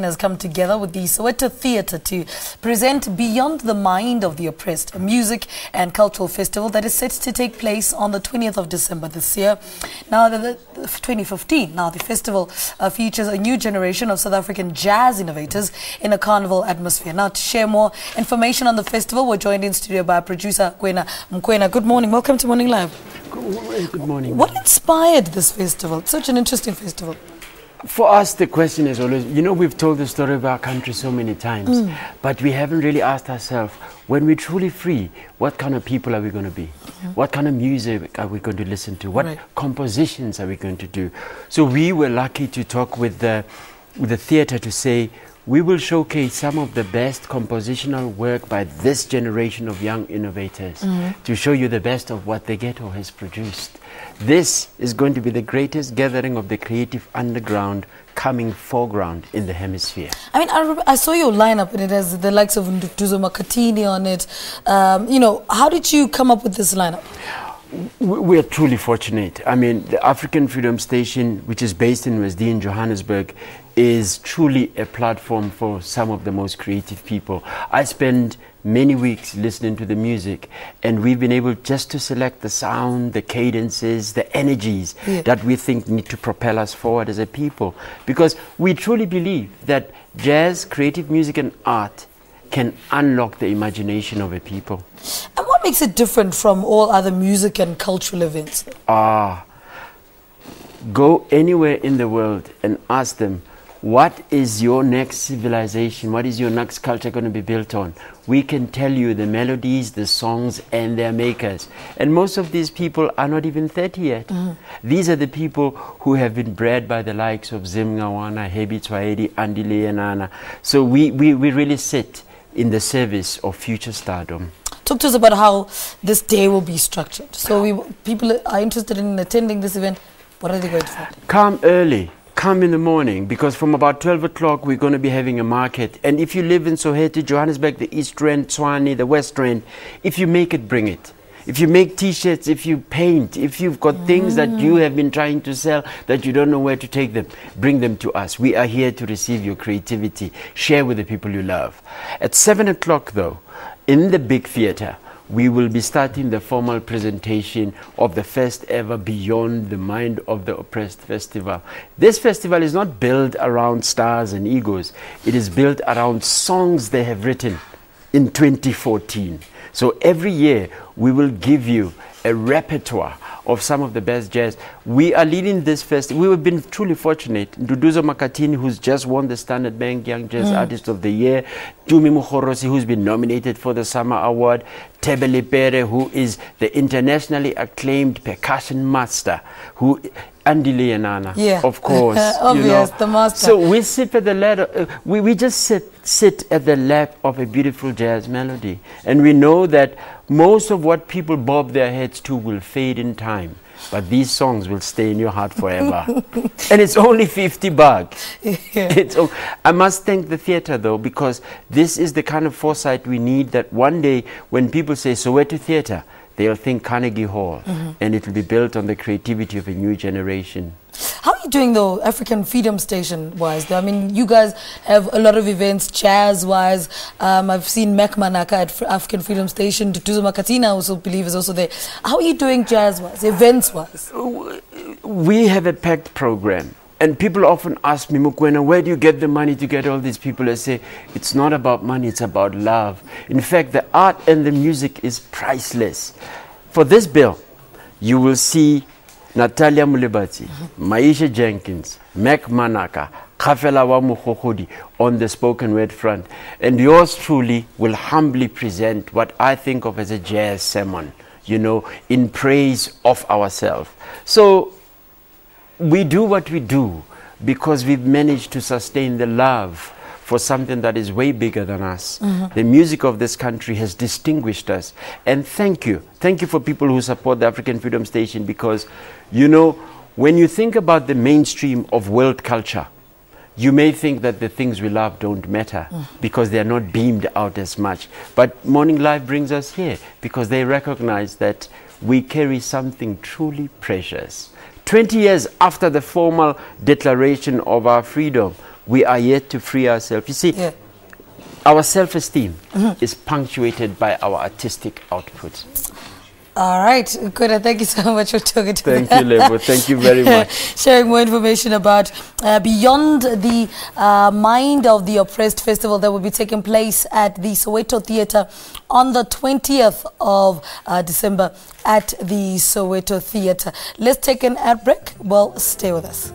has come together with the Soweto Theatre to present Beyond the Mind of the Oppressed, a music and cultural festival that is set to take place on the 20th of December this year. Now, the 2015. Now, the festival features a new generation of South African jazz innovators in a carnival atmosphere. Now, to share more information on the festival, we're joined in studio by producer Kwena Mkwena. Good morning. Welcome to Morning Live. Good morning. What inspired this festival? It's such an interesting festival. For us, the question is always, you know, we've told the story of our country so many times, but we haven't really asked ourselves, when we're truly free, what kind of people are we going to be? What kind of music are we going to listen to? What compositions are we going to do? So we were lucky to talk with the theatre to say, we will showcase some of the best compositional work by this generation of young innovators to show you the best of what the ghetto has produced. This is going to be the greatest gathering of the creative underground coming foreground in the hemisphere. I mean, I saw your lineup and it has the likes of Nduduzo Makatini on it. You know, how did you come up with this lineup? We are truly fortunate. I mean, the Afrikan Freedom Station, which is based in West in Johannesburg, is truly a platform for some of the most creative people. I spend many weeks listening to the music, and we've been able just to select the sound, the cadences, the energies that we think need to propel us forward as a people. Because we truly believe that jazz, creative music and art can unlock the imagination of a people. And what makes it different from all other music and cultural events? Go anywhere in the world and ask them, what is your next civilization? What is your next culture going to be built on? We can tell you the melodies, the songs, and their makers. And most of these people are not even 30 yet. These are the people who have been bred by the likes of Zimngawana, Hebi Tswaedi, Andile and Nana. So we really sit in the service of future stardom. Talk to us about how this day will be structured. So people are interested in attending this event. What are they going to find? Come early. Come in the morning, because from about 12 o'clock we're going to be having a market. And if you live in Soweto, Johannesburg, the East Rand, Tshwane, the West Rand, if you make it, bring it. If you make t-shirts, if you paint, if you've got things that you have been trying to sell that you don't know where to take them, bring them to us. We are here to receive your creativity. Share with the people you love. At 7 o'clock though, in the big theatre, we will be starting the formal presentation of the first ever Beyond the Mind of the Oppressed festival. This festival is not built around stars and egos. It is built around songs they have written in 2014. So every year we will give you a repertoire of some of the best jazz. We are leading this festival. We have been truly fortunate. Nduduzo Makatini, who's just won the Standard Bank Young Jazz Artist of the Year. Tumi Mukhorosi, who's been nominated for the Summer Award. Tebele Pere, who is the internationally acclaimed percussion master. Who Andile and Nana, of course. Obvious, the master. So we sit at the ladder. We just sit at the lap of a beautiful jazz melody. And we know that most of what people bob their heads to will fade in time. But these songs will stay in your heart forever. And it's only 50 bucks. I must thank the theatre though, because this is the kind of foresight we need, that one day when people say Soweto Theatre, they'll think Carnegie Hall, and it will be built on the creativity of a new generation. How are you doing though, Afrikan Freedom Station wise? I mean, you guys have a lot of events, jazz wise. I've seen Manaka at Afrikan Freedom Station. Nduduzo Makatini, I also believe, is also there. How are you doing jazz wise, events wise? We have a packed program. And people often ask me, Mkwena, where do you get the money to get all these people? I say, it's not about money, it's about love. In fact, the art and the music is priceless. For this bill, you will see Natalia Mulebati, Maisha Jenkins, Manaka, Kafela wa Mukhokhodi on the spoken word front. And yours truly will humbly present what I think of as a jazz sermon, you know, in praise of ourselves. So we do what we do because we've managed to sustain the love for something that is way bigger than us. The music of this country has distinguished us. And thank you. Thank you for people who support the Afrikan Freedom Station, because, you know, when you think about the mainstream of world culture, you may think that the things we love don't matter because they are not beamed out as much. But Morning Live brings us here because they recognize that we carry something truly precious. 20 years after the formal declaration of our freedom, we are yet to free ourselves. You see, our self-esteem is punctuated by our artistic output. All right, Kwena, thank you so much for talking to me. Thank you, Lebo. Thank you very much. Sharing more information about Beyond the Mind of the Oppressed festival that will be taking place at the Soweto Theatre on the 20th of December at the Soweto Theatre. Let's take an ad break. Well, stay with us.